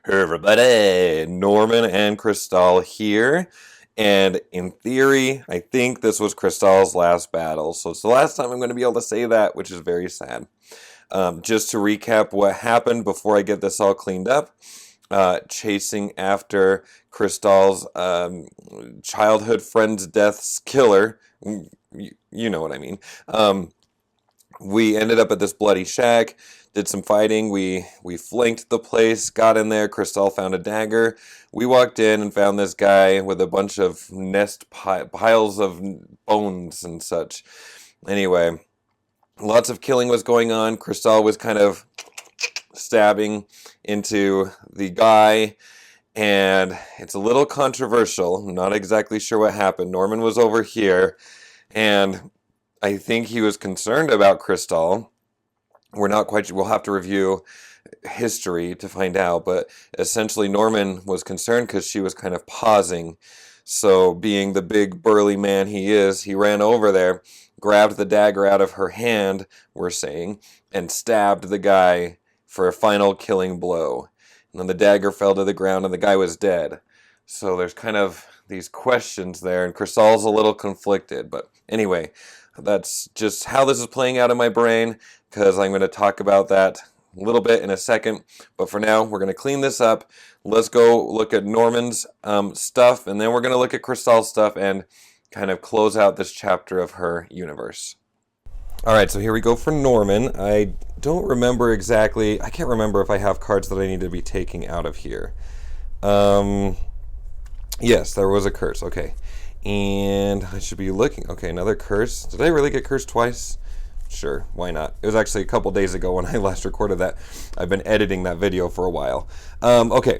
Hey everybody, Norman and Cristal here, and in theory, I think this was Cristal's last battle, so it's the last time I'm going to be able to say that, which is very sad. Just to recap what happened before I get this all cleaned up, chasing after Cristal's childhood friend's death's killer, you know what I mean. We ended up at this bloody shack, did some fighting. We flanked the place, got in there. Cristal found a dagger. We walked in and found this guy with a bunch of piles of bones and such. Anyway, lots of killing was going on. Cristal was kind of stabbing into the guy, and it's a little controversial. I'm not exactly sure what happened. Norman was over here, and I think he was concerned about Cristal. We're not quite sure. We'll have to review history to find out, but essentially Norman was concerned because she was kind of pausing. So being the big burly man he is, he ran over there, grabbed the dagger out of her hand, we're saying, and stabbed the guy for a final killing blow. And then the dagger fell to the ground and the guy was dead. So there's kind of these questions there, and Cristal's a little conflicted. But anyway, that's just how this is playing out in my brain, because I'm going to talk about that a little bit in a second. But for now, we're going to clean this up. Let's go look at Norman's stuff, and then we're going to look at Cristal's stuff and kind of close out this chapter of her universe. Alright, so here we go for Norman. I don't remember exactly. I can't remember if I have cards that I need to be taking out of here. Yes, there was a curse. Okay. And I should be looking. Okay, another curse. Did I really get cursed twice? Sure, why not? It was actually a couple days ago when I last recorded that. I've been editing that video for a while. Okay,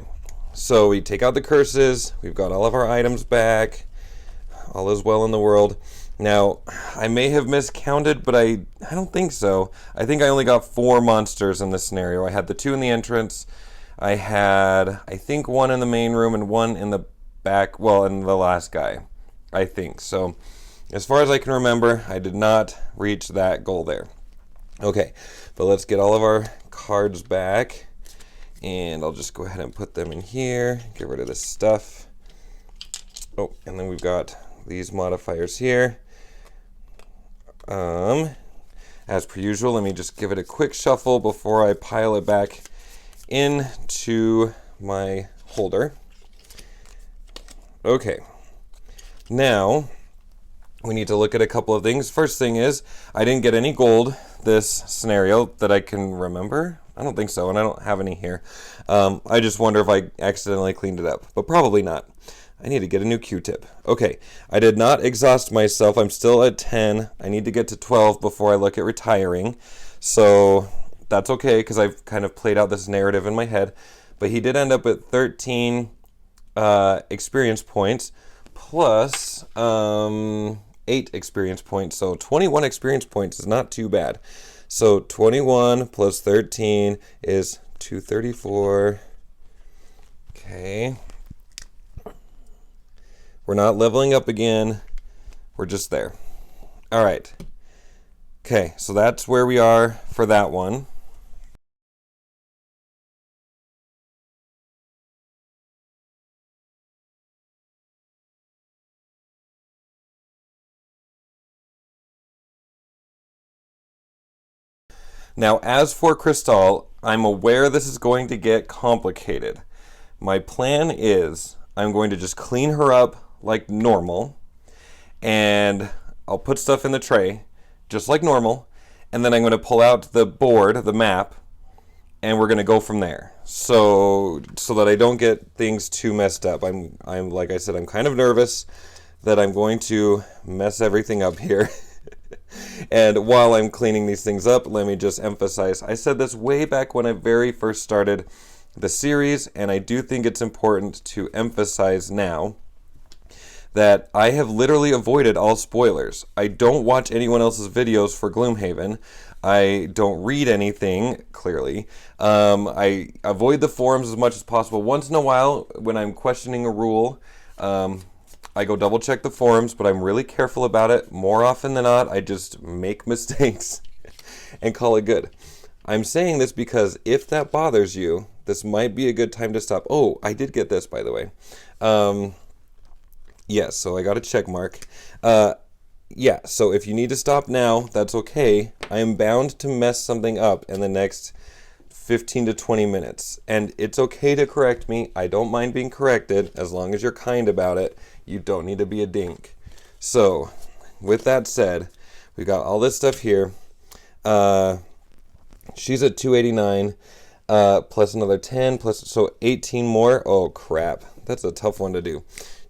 so we take out the curses. We've got all of our items back. All is well in the world. Now, I may have miscounted, but I don't think so. I think I only got 4 monsters in this scenario. I had the 2 in the entrance. I had, I think, 1 in the main room and 1 in the back, well, in the last guy, I think. So, as far as I can remember, I did not reach that goal there. Okay, but let's get all of our cards back. And I'll just go ahead and put them in here. Get rid of this stuff. Oh, and then we've got these modifiers here. As per usual, let me just give it a quick shuffle before I pile it back into my holder. Okay, now we need to look at a couple of things. First thing is, I didn't get any gold this scenario that I can remember. I don't think so, and I don't have any here. I just wonder if I accidentally cleaned it up, but probably not. I need to get a new Q-tip. Okay, I did not exhaust myself. I'm still at 10. I need to get to 12 before I look at retiring. So that's okay, because I've kind of played out this narrative in my head. But he did end up at 13 experience points plus 8 experience points. So 21 experience points is not too bad. So 21 plus 13 is 234. Okay. We're not leveling up again. We're just there. All right. Okay, so that's where we are for that one. Now, as for Cristal, I'm aware this is going to get complicated. My plan is I'm going to just clean her up like normal, and I'll put stuff in the tray just like normal, and then I'm going to pull out the board, the map, and we're going to go from there. So that I don't get things too messed up. I'm like I said, I'm kind of nervous that I'm going to mess everything up here. And while I'm cleaning these things up, let me just emphasize, I said this way back when I very first started the series, and I do think it's important to emphasize now that I have literally avoided all spoilers. I don't watch anyone else's videos for Gloomhaven. I don't read anything, clearly. I avoid the forums as much as possible. Once in a while, when I'm questioning a rule, I go double check the forums, but I'm really careful about it. More often than not, I just make mistakes and call it good. I'm saying this because if that bothers you, this might be a good time to stop. Oh, I did get this, by the way. Yes, so I got a check mark. Yeah, so if you need to stop now, that's okay. I am bound to mess something up in the next 15 to 20 minutes. And it's okay to correct me. I don't mind being corrected as long as you're kind about it. You don't need to be a dink. So, with that said, we got all this stuff here. She's at 289, plus another 10, so 18 more. Oh, crap. That's a tough one to do.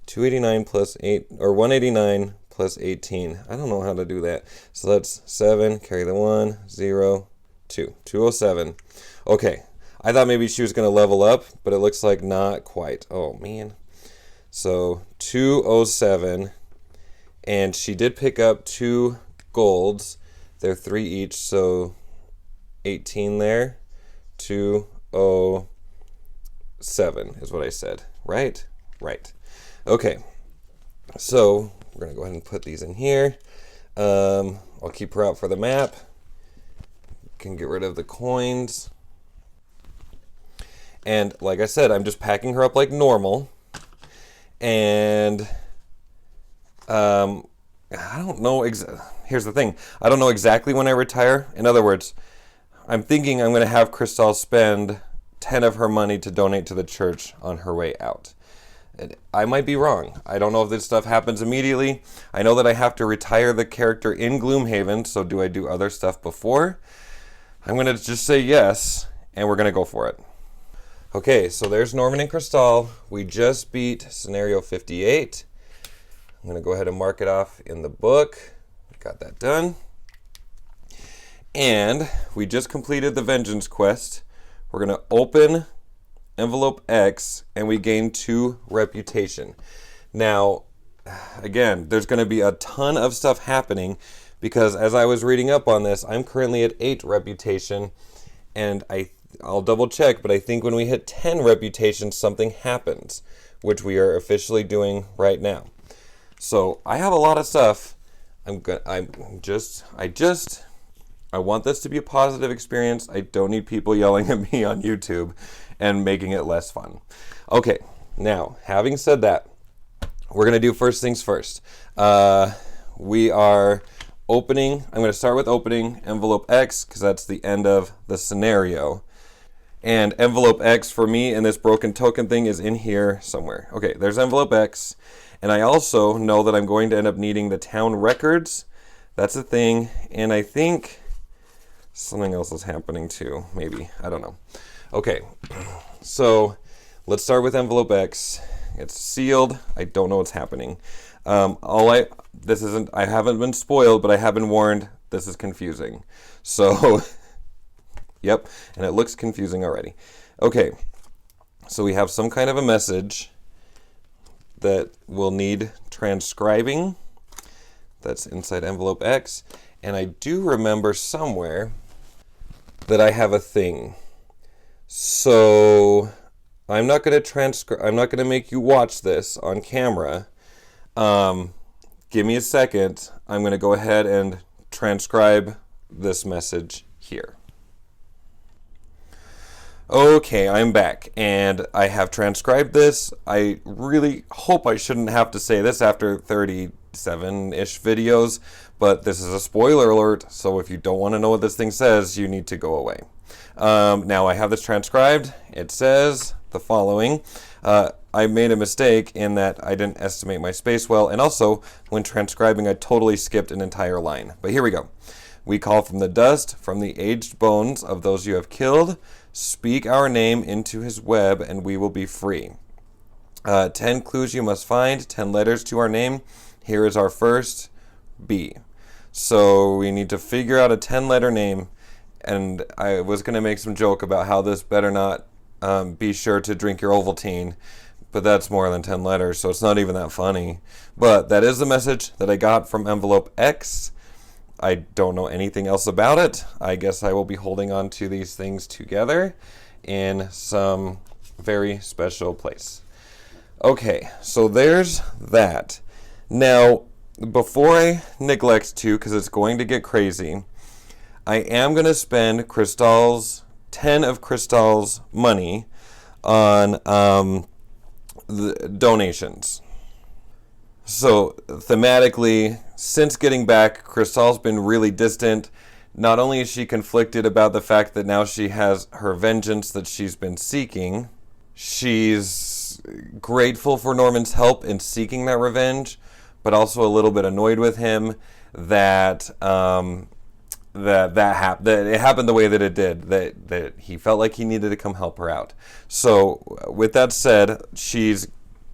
289 plus 8, or 189 plus 18. I don't know how to do that. So that's 7, carry the 1, 0, 2. 207. Okay. I thought maybe she was going to level up, but it looks like not quite. Oh, man. So 207. And she did pick up 2 golds. They're 3 each, so 18 there. 207 is what I said. Right? Right. Okay. So we're going to go ahead and put these in here. I'll keep her out for the map. Can get rid of the coins. And like I said, I'm just packing her up like normal. And I don't know. Here's the thing. I don't know exactly when I retire. In other words, I'm thinking I'm going to have Crystal spend 10 of her money to donate to the church on her way out. I might be wrong. I don't know if this stuff happens immediately. I know that I have to retire the character in Gloomhaven, so do I do other stuff before? I'm going to just say yes, and we're going to go for it. Okay, so there's Norman and Crystal. We just beat Scenario 58. I'm going to go ahead and mark it off in the book. Got that done. And we just completed the Vengeance quest. We're going to open Envelope X, and we gain 2 reputation. Now, again, there's going to be a ton of stuff happening because as I was reading up on this, I'm currently at 8 reputation, and I'll double check, but I think when we hit 10 reputation, something happens, which we are officially doing right now. So I have a lot of stuff. I want this to be a positive experience. I don't need people yelling at me on YouTube and making it less fun. Okay, now, having said that, we're going to do first things first. We are opening, I'm going to start with opening Envelope X, because that's the end of the scenario. And Envelope X, for me, in this broken token thing, is in here somewhere. Okay, there's Envelope X. And I also know that I'm going to end up needing the town records. That's a thing. And I think something else is happening too, maybe. I don't know. Okay, so let's start with Envelope X. It's sealed. I don't know what's happening. I haven't been spoiled, but I have been warned. This is confusing. So, yep, and it looks confusing already. Okay, so we have some kind of a message that will need transcribing. That's inside Envelope X. And I do remember somewhere that I have a thing. So I'm not going to make you watch this on camera. Give me a second. I'm going to go ahead and transcribe this message here. Okay, I'm back, and I have transcribed this. I really hope I shouldn't have to say this after 37-ish videos, but this is a spoiler alert, so if you don't want to know what this thing says, you need to go away. Now, I have this transcribed. It says the following. I made a mistake in that I didn't estimate my space well, and also, when transcribing, I totally skipped an entire line. But here we go. We call from the dust, from the aged bones of those you have killed. Speak our name into his web, and we will be free. 10 clues you must find, 10 letters to our name. Here is our first, B. So we need to figure out a 10-letter name, and I was going to make some joke about how this better not be sure to drink your Ovaltine, but that's more than 10 letters, so it's not even that funny. But that is the message that I got from Envelope X. I don't know anything else about it. I guess I will be holding on to these things together in some very special place. Okay, so there's that. Now, before I neglect to, because it's going to get crazy, I am going to spend 10 of Crystal's money on the donations. So thematically, since getting back, Crystal's been really distant. Not only is she conflicted about the fact that now she has her vengeance that she's been seeking, she's grateful for Norman's help in seeking that revenge, but also a little bit annoyed with him that that it happened the way that it did. That he felt like he needed to come help her out. So with that said, she's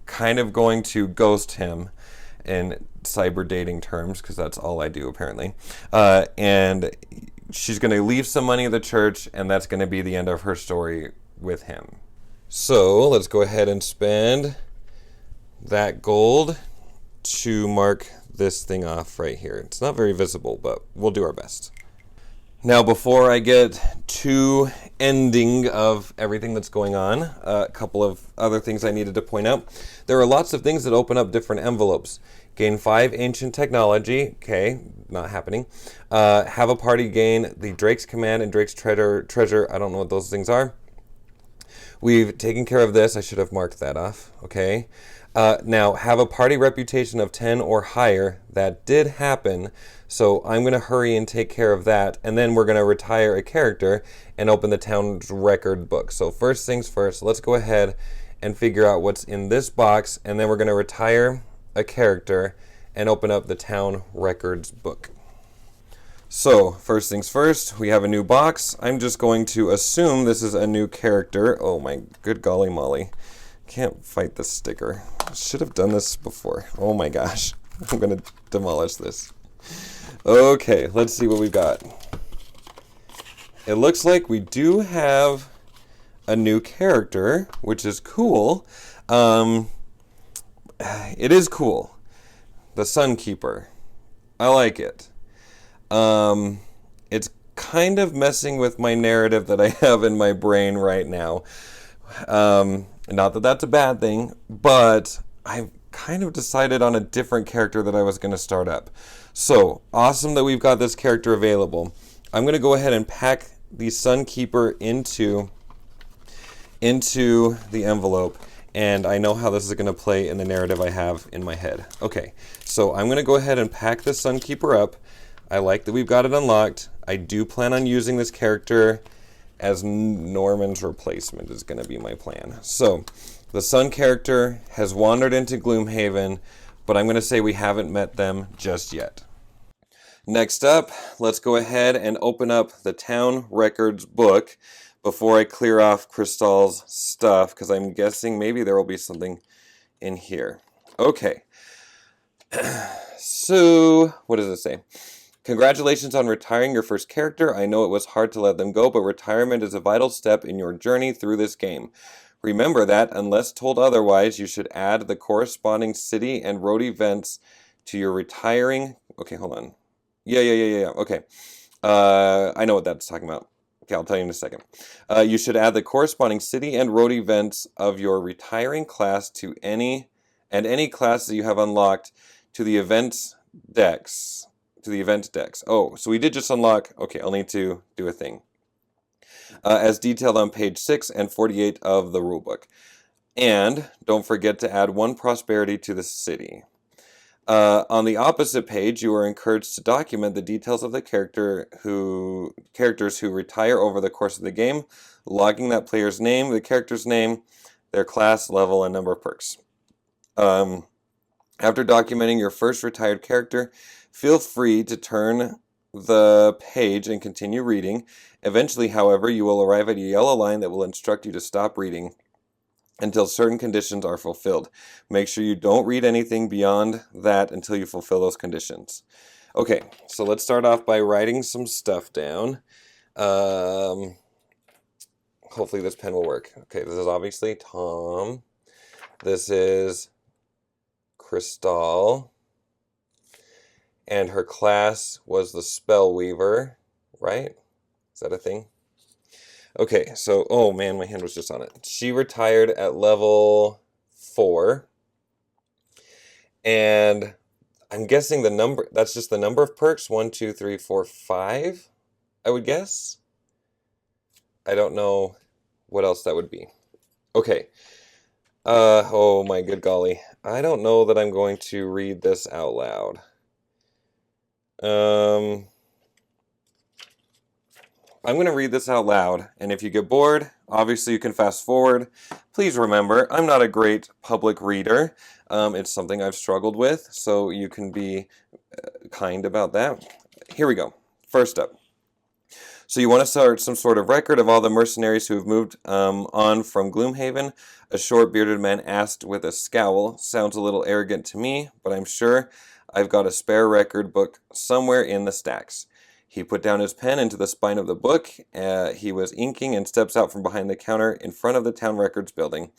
kind of going to ghost him in cyber dating terms, because that's all I do apparently. And she's going to leave some money at the church, and that's going to be the end of her story with him. So let's go ahead and spend that gold to mark this thing off right here. It's not very visible, but we'll do our best. Now, before I get to ending of everything that's going on, a couple of other things I needed to point out. There are lots of things that open up different envelopes. Gain 5 ancient technology. Okay, not happening. Have a party gain the Drake's Command and Drake's Treasure. I don't know what those things are. We've taken care of this. I should have marked that off. Okay. Now, have a party reputation of 10 or higher. That did happen. So I'm going to hurry and take care of that. And then we're going to retire a character and open the town's record book. So first things first, let's go ahead and figure out what's in this box. And then we're going to retire a character and open up the town records book. So first things first, we have a new box. I'm just going to assume this is a new character. Oh my good golly molly. Can't fight this sticker. Should have done this before. Oh my gosh. I'm going to demolish this. Okay, let's see what we've got. It looks like we do have a new character, which is cool. It is cool. The Sunkeeper. I like it. It's kind of messing with my narrative that I have in my brain right now. Not that that's a bad thing, but I've kind of decided on a different character that I was going to start up. So, awesome that we've got this character available. I'm going to go ahead and pack the Sunkeeper into the envelope, and I know how this is going to play in the narrative I have in my head. Okay, so I'm going to go ahead and pack the Sunkeeper up. I like that we've got it unlocked. I do plan on using this character as Norman's replacement is going to be my plan. So, the Sun character has wandered into Gloomhaven, but I'm going to say we haven't met them just yet. Next up, let's go ahead and open up the town records book before I clear off Crystal's stuff, because I'm guessing maybe there will be something in here. Okay. So, what does it say? Congratulations on retiring your first character. I know it was hard to let them go, but retirement is a vital step in your journey through this game. Remember that, unless told otherwise, you should add the corresponding city and road events to your retiring... Okay, hold on. Yeah. Okay. I know what that's talking about. Okay, I'll tell you in a second. You should add the corresponding city and road events of your retiring class to any class that you have unlocked to the events decks. Oh, so we did just unlock... Okay, I'll need to do a thing. As detailed on page 6 and 48 of the rulebook. And don't forget to add 1 prosperity to the city. On the opposite page, you are encouraged to document the details of the characters who retire over the course of the game, logging that player's name, the character's name, their class, level, and number of perks. After documenting your first retired character, feel free to turn the page and continue reading. Eventually, however, you will arrive at a yellow line that will instruct you to stop reading until certain conditions are fulfilled. Make sure you don't read anything beyond that until you fulfill those conditions. Okay, so let's start off by writing some stuff down. Hopefully this pen will work. Okay, this is obviously Tom. This is Crystal. And her class was the Spellweaver, right? Is that a thing? Okay, so, oh man, my hand was just on it. She retired at level 4. And I'm guessing the number, that's just the number of perks. 1, 2, 3, 4, 5. I would guess. I don't know what else that would be. Okay. Oh my good golly. I don't know that I'm going to read this out loud. Um, I'm going to read this out loud, and if you get bored, obviously you can fast forward. Please remember, I'm not a great public reader. It's something I've struggled with, so you can be kind about that. Here we go. First up. So you want to start some sort of record of all the mercenaries who have moved on from Gloomhaven? A short bearded man asked with a scowl. Sounds a little arrogant to me, but I'm sure I've got a spare record book somewhere in the stacks. He put down his pen into the spine of the book. He was inking and steps out from behind the counter in front of the town records building.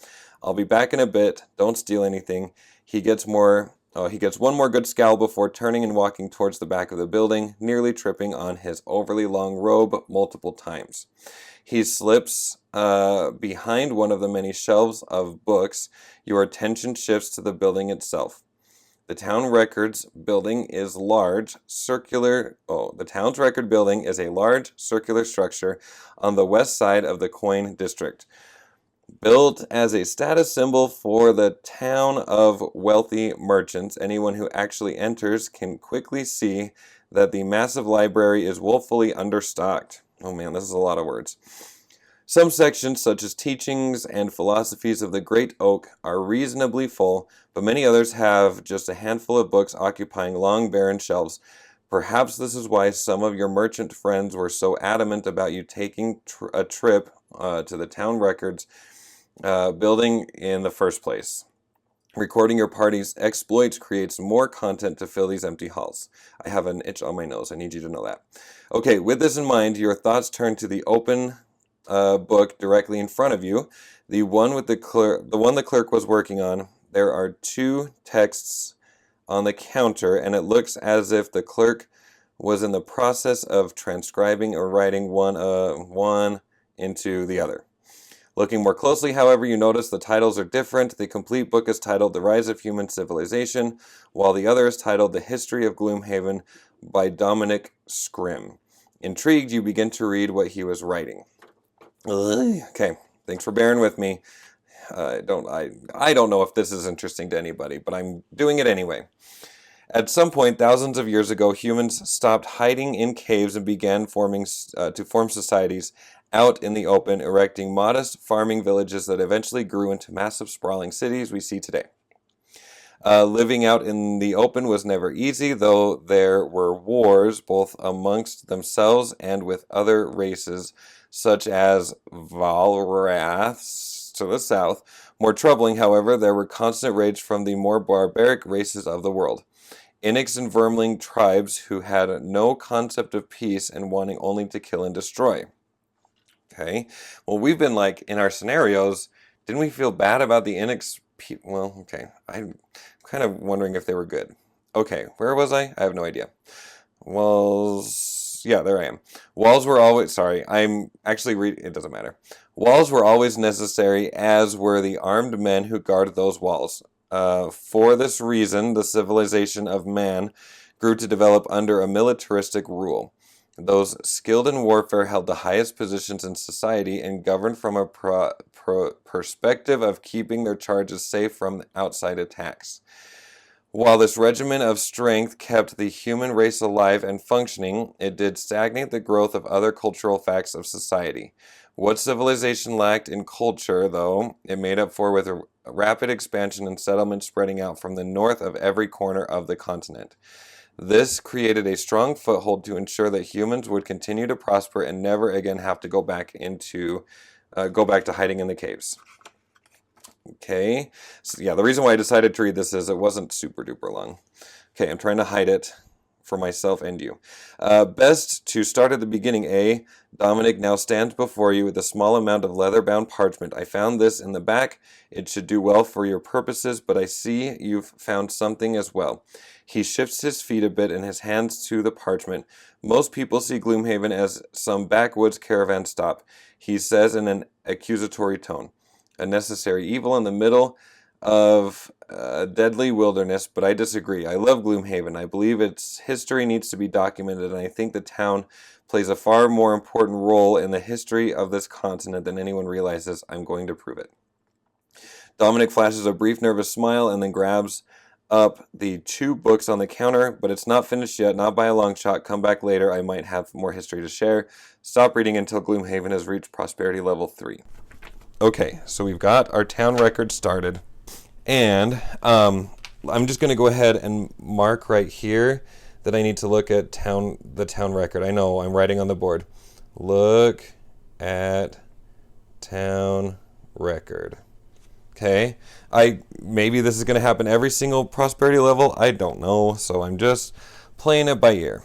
I'll be back in a bit. Don't steal anything. He gets one more good scowl before turning and walking towards the back of the building, nearly tripping on his overly long robe multiple times. He slips behind one of the many shelves of books. Your attention shifts to the building itself. The town records building is large, circular. Oh, the town's record building is a large, circular structure on the west side of the Coin District. Built as a status symbol for the town of wealthy merchants, anyone who actually enters can quickly see that the massive library is woefully understocked. Oh man, this is a lot of words. Some sections, such as teachings and philosophies of the Great Oak, are reasonably full, but many others have just a handful of books occupying long, barren shelves. Perhaps this is why some of your merchant friends were so adamant about you taking a trip to the town records building in the first place. Recording your party's exploits creates more content to fill these empty halls. I have an itch on my nose. I need you to know that. Okay, with this in mind, your thoughts turn to the open book directly in front of you, the one the clerk was working on. There are two texts on the counter, and it looks as if the clerk was in the process of transcribing or writing one into the other. Looking more closely, however, you notice the titles are different. The complete book is titled The Rise of Human Civilization, while the other is titled The History of Gloomhaven by Dominic Scrim. Intrigued, you begin to read what he was writing. Okay, thanks for bearing with me. I don't know if this is interesting to anybody, but I'm doing it anyway. At some point, thousands of years ago, humans stopped hiding in caves and began to form societies out in the open, erecting modest farming villages that eventually grew into massive sprawling cities we see today. Living out in the open was never easy, though there were wars both amongst themselves and with other races, such as Valraths to the south. More troubling, however, there were constant raids from the more barbaric races of the world. Onyx and Vermling tribes who had no concept of peace and wanting only to kill and destroy. Okay, well, we've been like, in our scenarios, didn't we feel bad about the Onyx people? Well, okay, I'm kind of wondering if they were good. Okay, where was I? I have no idea. Walls, yeah, there I am. Walls were always, sorry, I'm actually reading, it doesn't matter. Walls were always necessary, as were the armed men who guarded those walls. For this reason, the civilization of man grew to develop under a militaristic rule. Those skilled in warfare held the highest positions in society and governed from a perspective of keeping their charges safe from outside attacks. While this regimen of strength kept the human race alive and functioning, it did stagnate the growth of other cultural facts of society. What civilization lacked in culture, though, it made up for with a rapid expansion and settlement spreading out from the north of every corner of the continent. This created a strong foothold to ensure that humans would continue to prosper and never again have to go back to hiding in the caves. Okay, so yeah, the reason why I decided to read this is it wasn't super duper long. Okay, I'm trying to hide it for myself and you. Best to start at the beginning, eh? Dominic now stands before you with a small amount of leather-bound parchment. I found this in the back. It should do well for your purposes, but I see you've found something as well. He shifts his feet a bit and his hands to the parchment. Most people see Gloomhaven as some backwoods caravan stop, he says in an accusatory tone. A necessary evil in the middle of Deadly Wilderness, but I disagree. I love Gloomhaven. I believe its history needs to be documented, and I think the town plays a far more important role in the history of this continent than anyone realizes. I'm going to prove it. Dominic flashes a brief nervous smile and then grabs up the 2 books on the counter, but it's not finished yet, not by a long shot. Come back later, I might have more history to share. Stop reading until Gloomhaven has reached prosperity level 3. Okay, so we've got our town record started, and I'm just going to go ahead and mark right here that I need to look at the town record. I know, I'm writing on the board. Look at town record. Okay, maybe this is going to happen every single prosperity level. I don't know, so I'm just playing it by ear.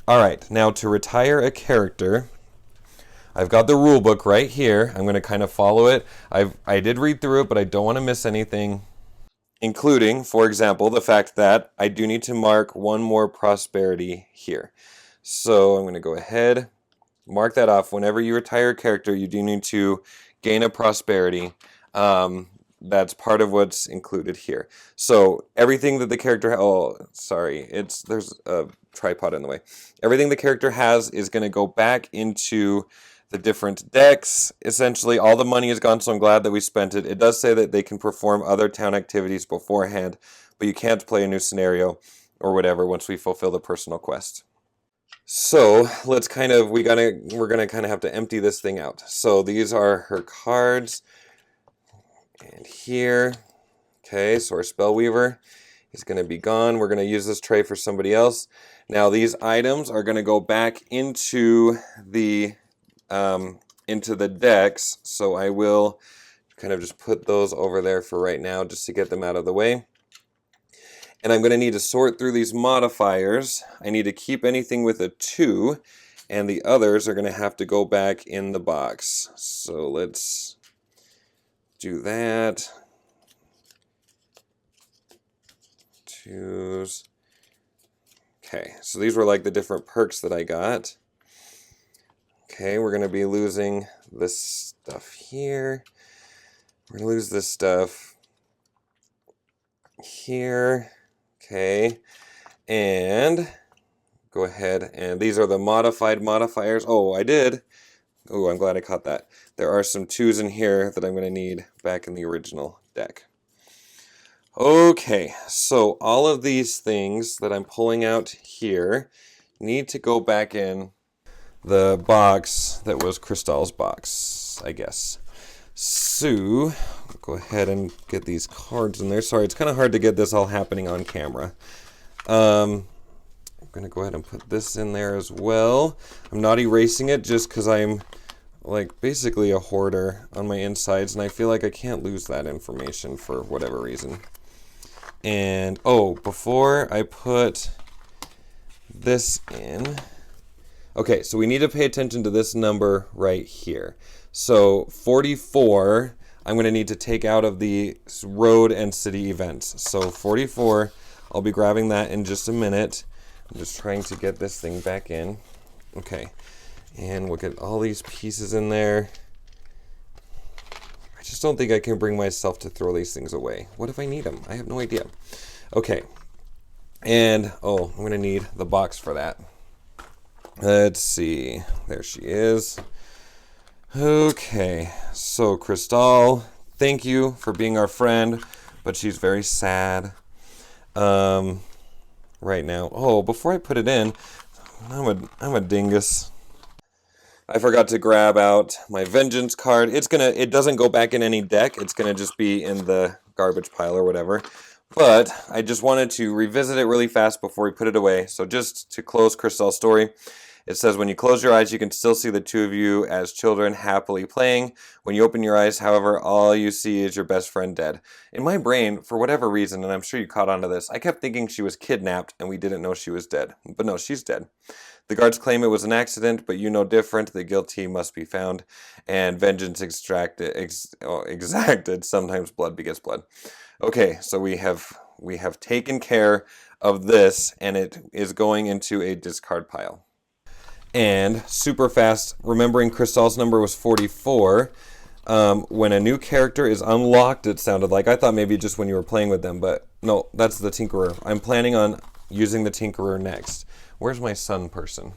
All right, now to retire a character, I've got the rule book right here. I'm going to kind of follow it. I did read through it, but I don't want to miss anything, including, for example, the fact that I do need to mark 1 more prosperity here. So I'm going to go ahead, mark that off. Whenever you retire a character, you do need to gain a prosperity. That's part of what's included here. So everything that the character, there's a tripod in the way. Everything the character has is going to go back into the different decks. Essentially, all the money is gone, so I'm glad that we spent it. It does say that they can perform other town activities beforehand, but you can't play a new scenario or whatever once we fulfill the personal quest. So let's we're gonna kind of have to empty this thing out. So these are her cards. And here, okay, so our Spellweaver is going to be gone. We're going to use this tray for somebody else. Now these items are going to go back into the decks, so I will kind of just put those over there for right now just to get them out of the way. And I'm going to need to sort through these modifiers. I need to keep anything with a 2, and the others are going to have to go back in the box. So let's do that. 2s. Okay, so these were like the different perks that I got. Okay, we're going to be losing this stuff here. We're going to lose this stuff here. Okay, and go ahead, and these are the modified modifiers. Oh, I did. Oh, I'm glad I caught that. There are some 2s in here that I'm going to need back in the original deck. Okay, so all of these things that I'm pulling out here need to go back in the box that was Crystal's box, I guess. So, go ahead and get these cards in there. Sorry, it's kind of hard to get this all happening on camera. I'm going to go ahead and put this in there as well. I'm not erasing it just because I'm like basically a hoarder on my insides, and I feel like I can't lose that information for whatever reason. And before I put this in, okay, so we need to pay attention to this number right here. So 44, I'm going to need to take out of the road and city events. So 44, I'll be grabbing that in just a minute. I'm just trying to get this thing back in. Okay. And we'll get all these pieces in there. I just don't think I can bring myself to throw these things away. What if I need them? I have no idea. Okay. And, I'm going to need the box for that. Let's see. There she is. Okay. So, Crystal, thank you for being our friend, but she's very sad right now. Before I put it in, I'm a dingus. I forgot to grab out my Vengeance card. It doesn't go back in any deck. It's gonna just be in the garbage pile or whatever. But I just wanted to revisit it really fast before we put it away. So just to close Crystal's story, it says, when you close your eyes, you can still see the 2 of you as children happily playing. When you open your eyes, however, all you see is your best friend dead. In my brain, for whatever reason, and I'm sure you caught on to this, I kept thinking she was kidnapped and we didn't know she was dead. But no, she's dead. The guards claim it was an accident, but you know different. The guilty must be found, and vengeance exacted. Sometimes blood begets blood. Okay, so we have taken care of this, and it is going into a discard pile. And super fast, remembering Crystal's number was 44, When a new character is unlocked, it sounded like. I thought maybe just when you were playing with them, but no, that's the Tinkerer. I'm planning on using the Tinkerer next. Where's my sun person?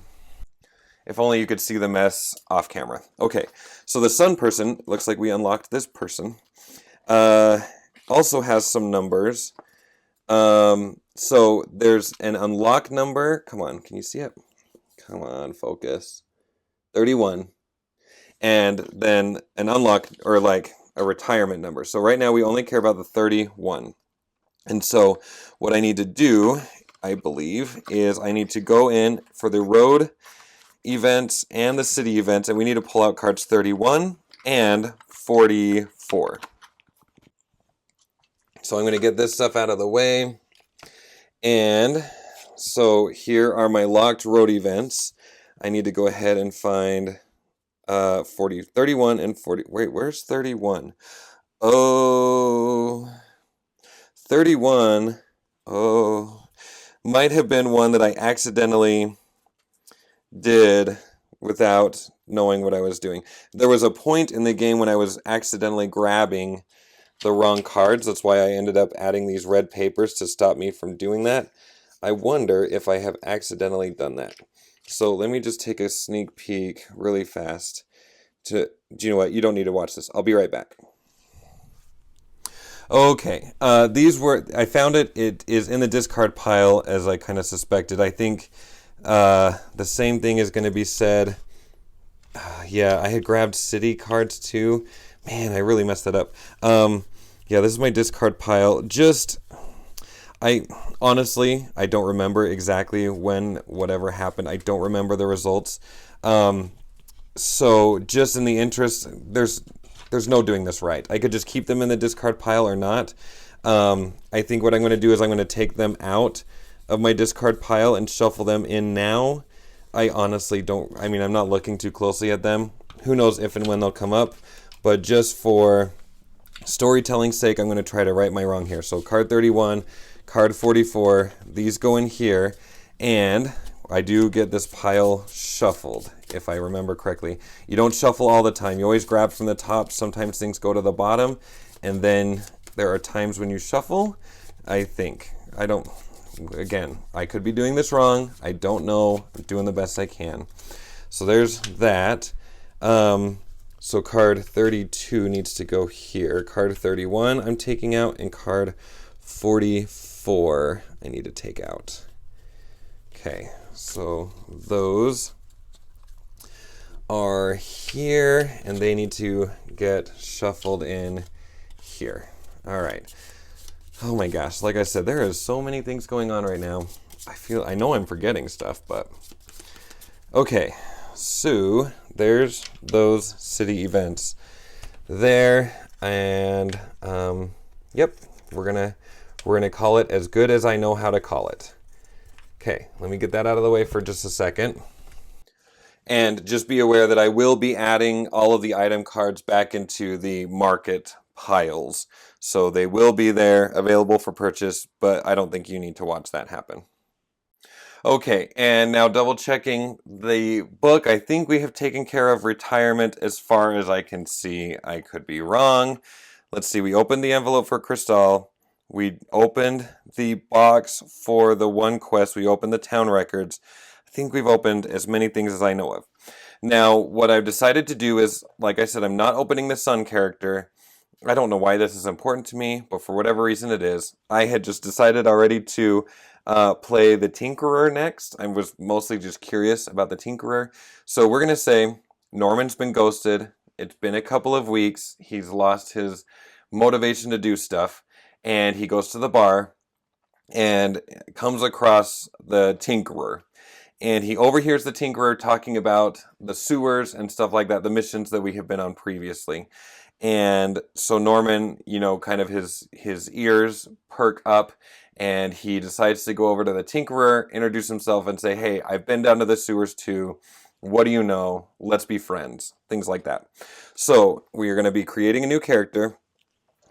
If only you could see the mess off camera. Okay, so the sun person, looks like we unlocked this person. Also has some numbers. So there's an unlock number. Come on, can you see it? Come on, focus. 31. And then an unlock, or like a retirement number. So right now we only care about the 31. And so what I need to do, I believe, is I need to go in for the road events and the city events, and we need to pull out cards 31 and 44. So I'm going to get this stuff out of the way. And so here are my locked road events. I need to go ahead and find 31 and 40. Wait, where's 31? Oh, 31. Oh, might have been one that I accidentally did without knowing what I was doing. There was a point in the game when I was accidentally grabbing the wrong cards. That's why I ended up adding these red papers to stop me from doing that. I wonder if I have accidentally done that. So let me just take a sneak peek really fast. Do you know what? You don't need to watch this. I'll be right back. Okay, I found it. It is in the discard pile as I kind of suspected. I think the same thing is going to be said. Yeah, I had grabbed city cards too. Man, I really messed that up. Yeah, this is my discard pile. Honestly, I don't remember exactly when whatever happened. I don't remember the results. So just in the interest, there's no doing this right. I could just keep them in the discard pile or not. I think what I'm going to do is I'm going to take them out of my discard pile and shuffle them in now. I honestly don't, I mean, I'm not looking too closely at them. Who knows if and when they'll come up, but just for storytelling's sake, I'm going to try to right my wrong here. So card 31, card 44, these go in here, and I do get this pile shuffled, if I remember correctly. You don't shuffle all the time. You always grab from the top. Sometimes things go to the bottom, and then there are times when you shuffle, I think. Again, I could be doing this wrong. I don't know. I'm doing the best I can. So there's that. So card 32 needs to go here. Card 31 I'm taking out, and card 44 I need to take out. Okay, so those are here, and they need to get shuffled in here. All right. Oh my gosh, like I said, there is so many things going on right now. I know I'm forgetting stuff, but okay. So there's those city events there, and yep, we're gonna call it as good as I know how to call it. Okay, let me get that out of the way for just a second. And just be aware that I will be adding all of the item cards back into the market piles. So they will be there, available for purchase, but I don't think you need to watch that happen. Okay, and now double checking the book. I think we have taken care of retirement as far as I can see. I could be wrong. Let's see, we opened the envelope for Cristal. We opened the box for the one quest. We opened the town records. I think we've opened as many things as I know of. Now, what I've decided to do is, like I said, I'm not opening the sun character. I don't know why this is important to me, but for whatever reason it is. I had just decided already to play the Tinkerer next. I was mostly just curious about the Tinkerer. So we're going to say Norman's been ghosted. It's been a couple of weeks. He's lost his motivation to do stuff. And he goes to the bar and comes across the Tinkerer. And he overhears the Tinkerer talking about the sewers and stuff like that, the missions that we have been on previously. And so Norman, kind of his ears perk up, and he decides to go over to the Tinkerer, introduce himself, and say, hey, I've been down to the sewers too. What do you know? Let's be friends. Things like that. So we are going to be creating a new character.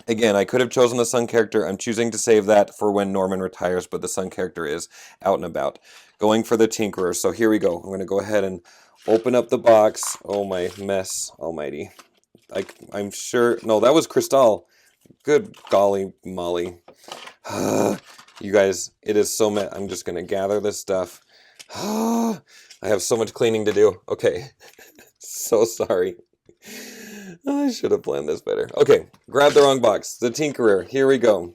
Again, I could have chosen the sun character. I'm choosing to save that for when Norman retires, but the sun character is out and about. Going for the Tinkerer. So here we go. I'm going to go ahead and open up the box. Oh, my mess almighty. I'm sure. No, that was Cristal. Good golly molly. You guys, it is so mad. I'm just gonna gather this stuff. I have so much cleaning to do. Okay. So sorry. I should have planned this better. Okay, grab the wrong box. The Tinkerer. Here we go.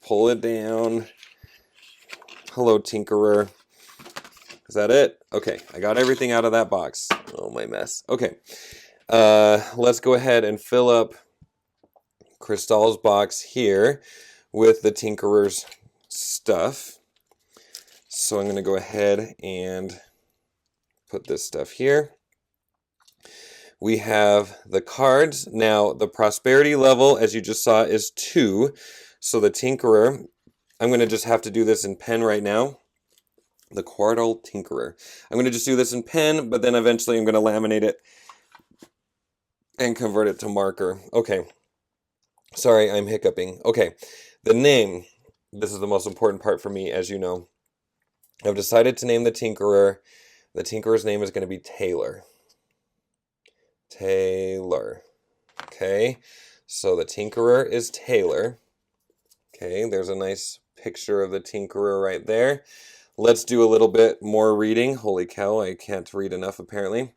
Pull it down. Hello, Tinkerer. Is that it? Okay, I got everything out of that box. Oh, my mess. Okay, let's go ahead and fill up Cristal's box here with the Tinkerer's stuff. So I'm going to go ahead and put this stuff here. We have the cards. Now, the prosperity level, as you just saw, is 2. So the Tinkerer, I'm going to just have to do this in pen right now. The Quartal Tinkerer. I'm going to just do this in pen, but then eventually I'm going to laminate it and convert it to marker. Okay. Sorry, I'm hiccuping. Okay. The name. This is the most important part for me, as you know. I've decided to name the Tinkerer. The Tinkerer's name is going to be Taylor. Taylor. Okay, so the Tinkerer is Taylor. Okay, there's a nice picture of the Tinkerer right there. Let's do a little bit more reading. Holy cow, I can't read enough apparently.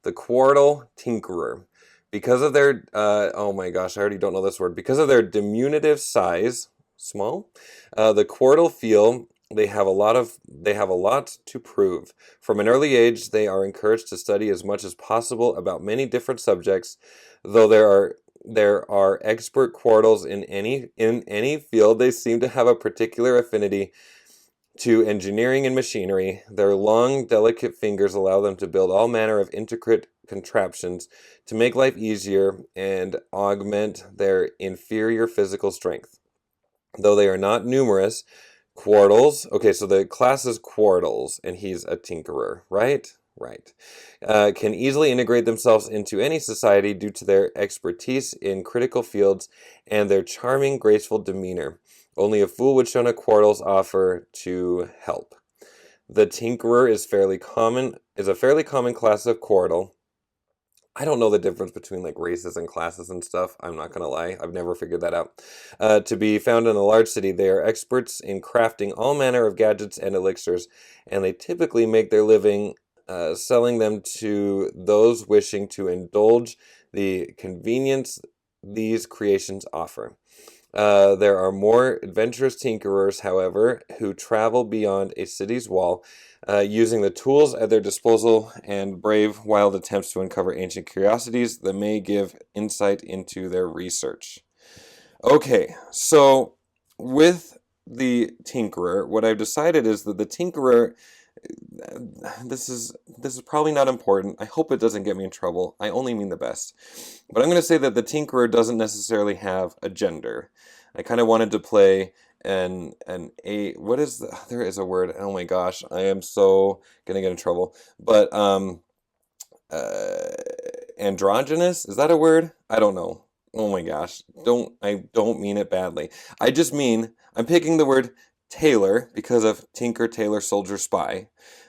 The Quartal Tinkerer. Because of their, oh my gosh, I already don't know this word. Because of their diminutive size, small, the Quartal feel they have a lot to prove. From an early age, they are encouraged to study as much as possible about many different subjects, though there are expert Quartals in any field. They seem to have a particular affinity to engineering and machinery. Their long, delicate fingers allow them to build all manner of intricate contraptions to make life easier and augment their inferior physical strength. Though they are not numerous, Quartals. Okay, so the class is Quartals, and he's a Tinkerer, right? Right. Can easily integrate themselves into any society due to their expertise in critical fields and their charming, graceful demeanor. Only a fool would shun a Quartals offer to help. The Tinkerer is a fairly common class of Quartal. I don't know the difference between like races and classes and stuff. I'm not going to lie. I've never figured that out. To be found in a large city, they are experts in crafting all manner of gadgets and elixirs, and they typically make their living selling them to those wishing to indulge the convenience these creations offer. There are more adventurous tinkerers, however, who travel beyond a city's wall, using the tools at their disposal and brave wild attempts to uncover ancient curiosities that may give insight into their research. Okay, so with the Tinkerer, what I've decided is that the Tinkerer, this is probably not important. I hope it doesn't get me in trouble. I only mean the best. But I'm going to say that the Tinkerer doesn't necessarily have a gender. I kind of wanted to play there is a word. Oh my gosh, I am so going to get in trouble. But androgynous, is that a word? I don't know. Oh my gosh. I don't mean it badly. I just mean I'm picking the word Taylor because of Tinker, Tailor, Soldier, Spy.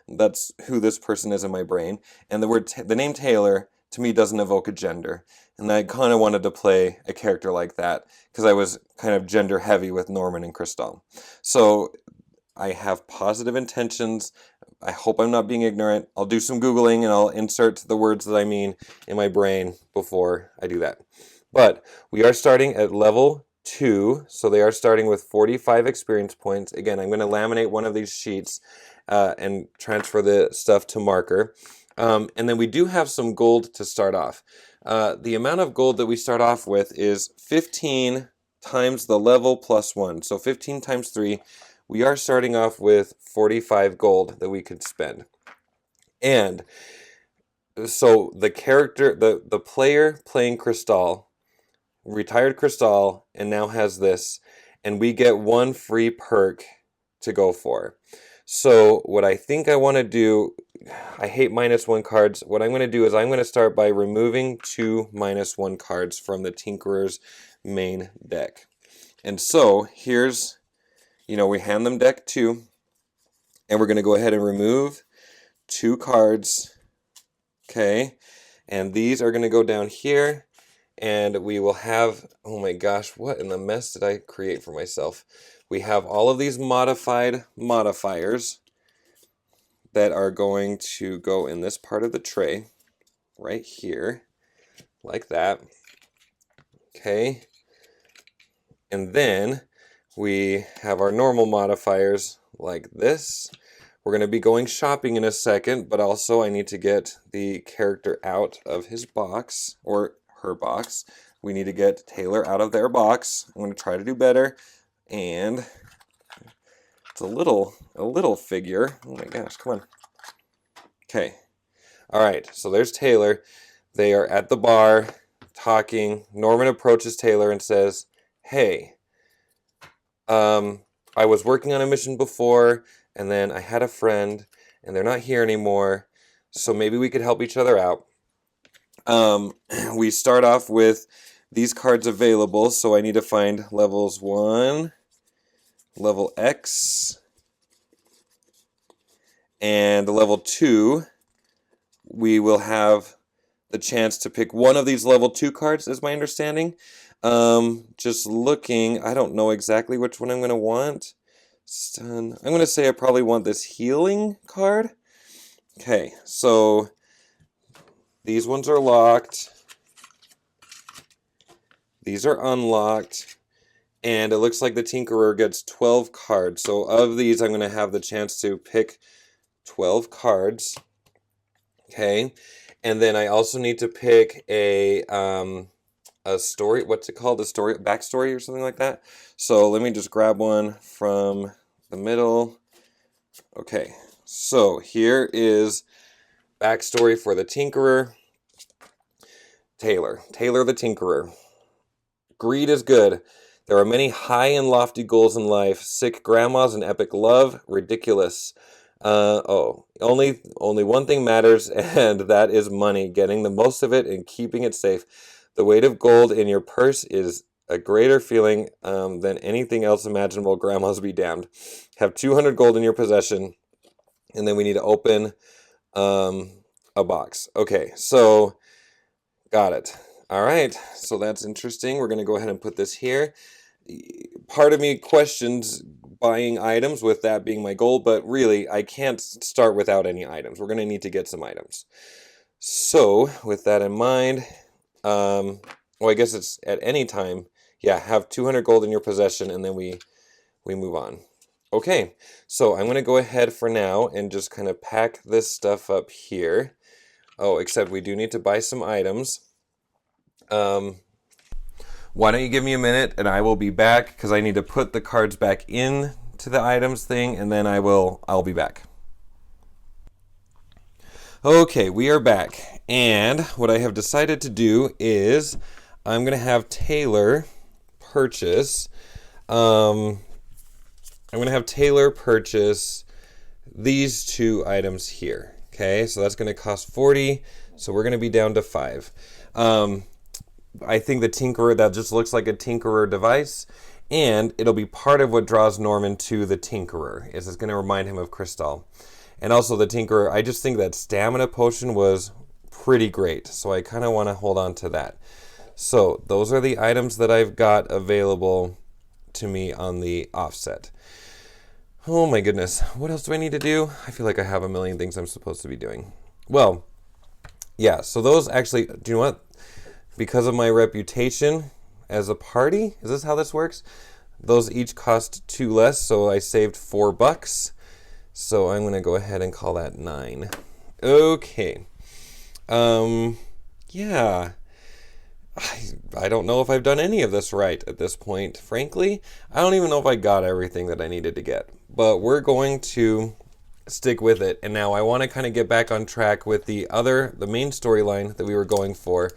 That's who this person is in my brain. And the name Taylor to me doesn't evoke a gender. And I kind of wanted to play a character like that because I was kind of gender heavy with Norman and Cristal. So I have positive intentions. I hope I'm not being ignorant. I'll do some Googling and I'll insert the words that I mean in my brain before I do that. But we are starting at level 2, so they are starting with 45 experience points. Again, I'm going to laminate one of these sheets and transfer the stuff to marker. And then we do have some gold to start off. The amount of gold that we start off with is 15 times the level plus 1. So 15 times 3. We are starting off with 45 gold that we could spend. And so the character, the player playing Cristal, retired Cristal, and now has this, and we get 1 free perk to go for. So what I think I want to do, I hate -1 cards. What I'm going to do is I'm going to start by removing 2 -1 cards from the Tinkerer's main deck. And so here's, we hand them deck 2, and we're going to go ahead and remove 2 cards. Okay, and these are going to go down here, And we will have, oh my gosh, what in the mess did I create for myself? We have all of these modified modifiers that are going to go in this part of the tray, right here, like that. Okay. And then we have our normal modifiers like this. We're going to be going shopping in a second, but also I need to get the character out of his box, or her box. We need to get Taylor out of their box. I'm going to try to do better. And it's a little figure. Oh my gosh, come on. Okay. All right, so there's Taylor. They are at the bar talking. Norman approaches Taylor and says, "Hey, I was working on a mission before, and then I had a friend, and they're not here anymore, so maybe we could help each other out." We start off with these cards available, so I need to find levels 1, level X, and level 2. We will have the chance to pick one of these level 2 cards, is my understanding. Just looking, I don't know exactly which one I'm going to want. Stun. I'm going to say I probably want this healing card. Okay, so these ones are locked. These are unlocked. And it looks like the Tinkerer gets 12 cards. So of these, I'm going to have the chance to pick 12 cards. Okay. And then I also need to pick a story. What's it called? A story, backstory or something like that. So let me just grab one from the middle. Okay. So here is backstory for the Tinkerer. Taylor the Tinkerer. Greed is good. There are many high and lofty goals in life. Sick grandmas and epic love. Ridiculous. Only one thing matters, and that is money. Getting the most of it and keeping it safe. The weight of gold in your purse is a greater feeling than anything else imaginable. Grandmas be damned. Have 200 gold in your possession, and then we need to open a box. Okay, so got it. All right, so that's interesting. We're going to go ahead and put this here. Part of me questions buying items, with that being my goal, but really, I can't start without any items. We're going to need to get some items. So, with that in mind, well, I guess it's at any time. Yeah, have 200 gold in your possession, and then we move on. Okay, so I'm going to go ahead for now and just kind of pack this stuff up here. Oh, except we do need to buy some items. Why don't you give me a minute and I will be back, because I need to put the cards back in to the items thing, and then I'll be back. Okay, we are back, and what I have decided to do is I'm going to have Taylor purchase these 2 items here. Okay, so that's going to cost 40, so we're going to be down to 5. I think the Tinkerer, that just looks like a Tinkerer device, and it'll be part of what draws Norman to the Tinkerer. It's going to remind him of Cristal. And also the Tinkerer, I just think that stamina potion was pretty great, so I kind of want to hold on to that. So those are the items that I've got available to me on the offset. Oh my goodness, what else do I need to do? I feel like I have a million things I'm supposed to be doing. Well, yeah, so those actually, do you know what? Because of my reputation as a party, is this how this works? Those each cost 2 less, so I saved $4. So I'm going to go ahead and call that 9. Okay. Yeah. I don't know if I've done any of this right at this point. Frankly, I don't even know if I got everything that I needed to get. But we're going to stick with it. And now I want to kind of get back on track with the main storyline that we were going for,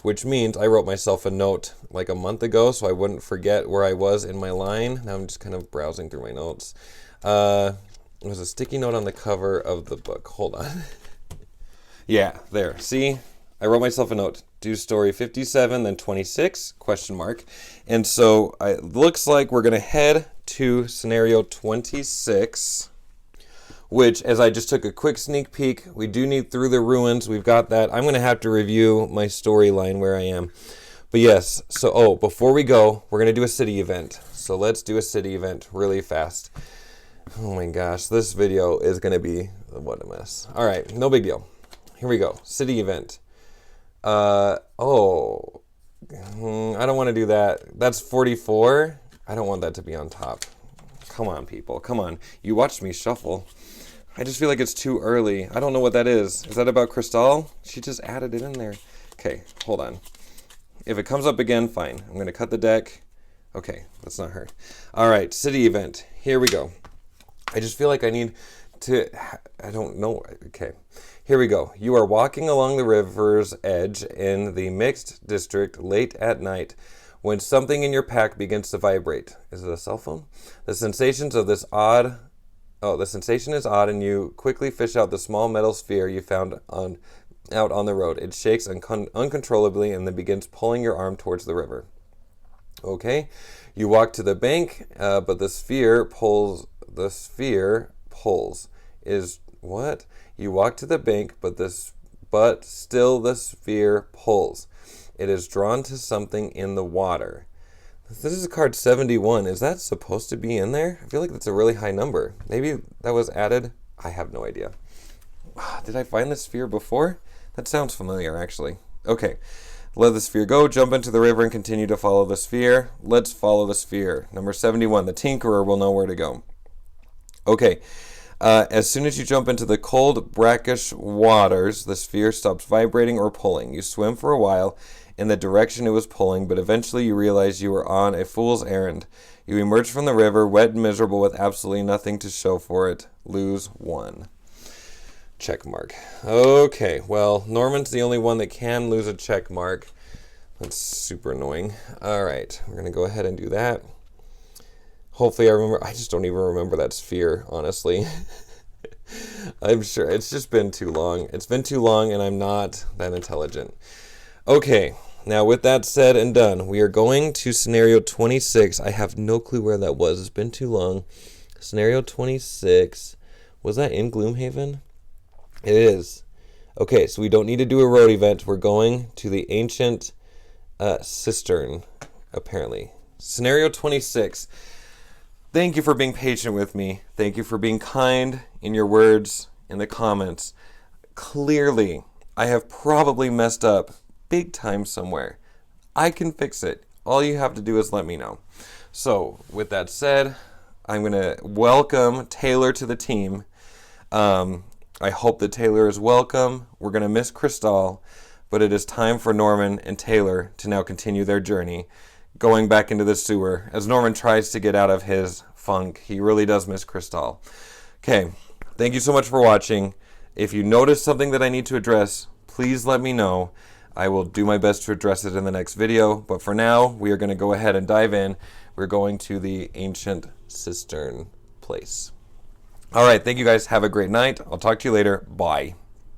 which means I wrote myself a note like a month ago so I wouldn't forget where I was in my line. Now I'm just kind of browsing through my notes. There's a sticky note on the cover of the book. Hold on. Yeah, there. See? I wrote myself a note. Do story 57, then 26, question mark. And so it looks like we're going to head to scenario 26, which, as I just took a quick sneak peek, we do need Through the Ruins. We've got that. I'm going to have to review my storyline where I am. But yes, so, oh, before we go, we're going to do a city event. So let's do a city event really fast. Oh my gosh, this video is going to be, what a mess. All right, no big deal. Here we go, city event. I don't want to do that. That's 44. I don't want that to be on top. Come on, people, come on. You watched me shuffle. I just feel like it's too early. I don't know what that is. Is that about Crystal? She just added it in there. Okay, hold on. If it comes up again, fine. I'm going to cut the deck. Okay, that's not her. All right, city event. Here we go. I just feel like I need to, I don't know. Okay, here we go. You are walking along the river's edge in the mixed district late at night when something in your pack begins to vibrate. Is it a cell phone? The sensation is odd, and you quickly fish out the small metal sphere you found out on the road. It shakes uncontrollably and then begins pulling your arm towards the river. Okay, you walk to the bank, but the sphere pulls. Is what? You walk to the bank, but still the sphere pulls. It is drawn to something in the water. This is card 71. Is that supposed to be in there? I feel like that's a really high number. Maybe that was added. I have no idea. Did I find the sphere before? That sounds familiar, actually. Okay, let the sphere go, jump into the river, and continue to follow the sphere. Let's follow the sphere. Number 71, the Tinkerer will know where to go. Okay, as soon as you jump into the cold, brackish waters, the sphere stops vibrating or pulling. You swim for a while in the direction it was pulling, but eventually you realize you are on a fool's errand. You emerge from the river, wet and miserable, with absolutely nothing to show for it. Lose 1. Check mark. Okay, well, Norman's the only one that can lose a check mark. That's super annoying. All right, we're going to go ahead and do that. Hopefully I remember. I just don't even remember that sphere, honestly. I'm sure it's just been too long. It's been too long, and I'm not that intelligent. Okay, now with that said and done, we are going to scenario 26. I have no clue where that was. It's been too long. Scenario 26. Was that in Gloomhaven? It is. Okay, so we don't need to do a road event. We're going to the ancient cistern, apparently. Scenario 26. Thank you for being patient with me. Thank you for being kind in your words in the comments. Clearly, I have probably messed up big time somewhere. I can fix it. All you have to do is let me know. So, with that said, I'm going to welcome Taylor to the team. I hope that Taylor is welcome. We're going to miss Crystal, but it is time for Norman and Taylor to now continue their journey, going back into the sewer as Norman tries to get out of his funk. He really does miss Crystal. Okay, thank you so much for watching. If you notice something that I need to address, please let me know. I will do my best to address it in the next video, but for now, we are going to go ahead and dive in. We're going to the ancient cistern place. All right, thank you guys. Have a great night. I'll talk to you later. Bye.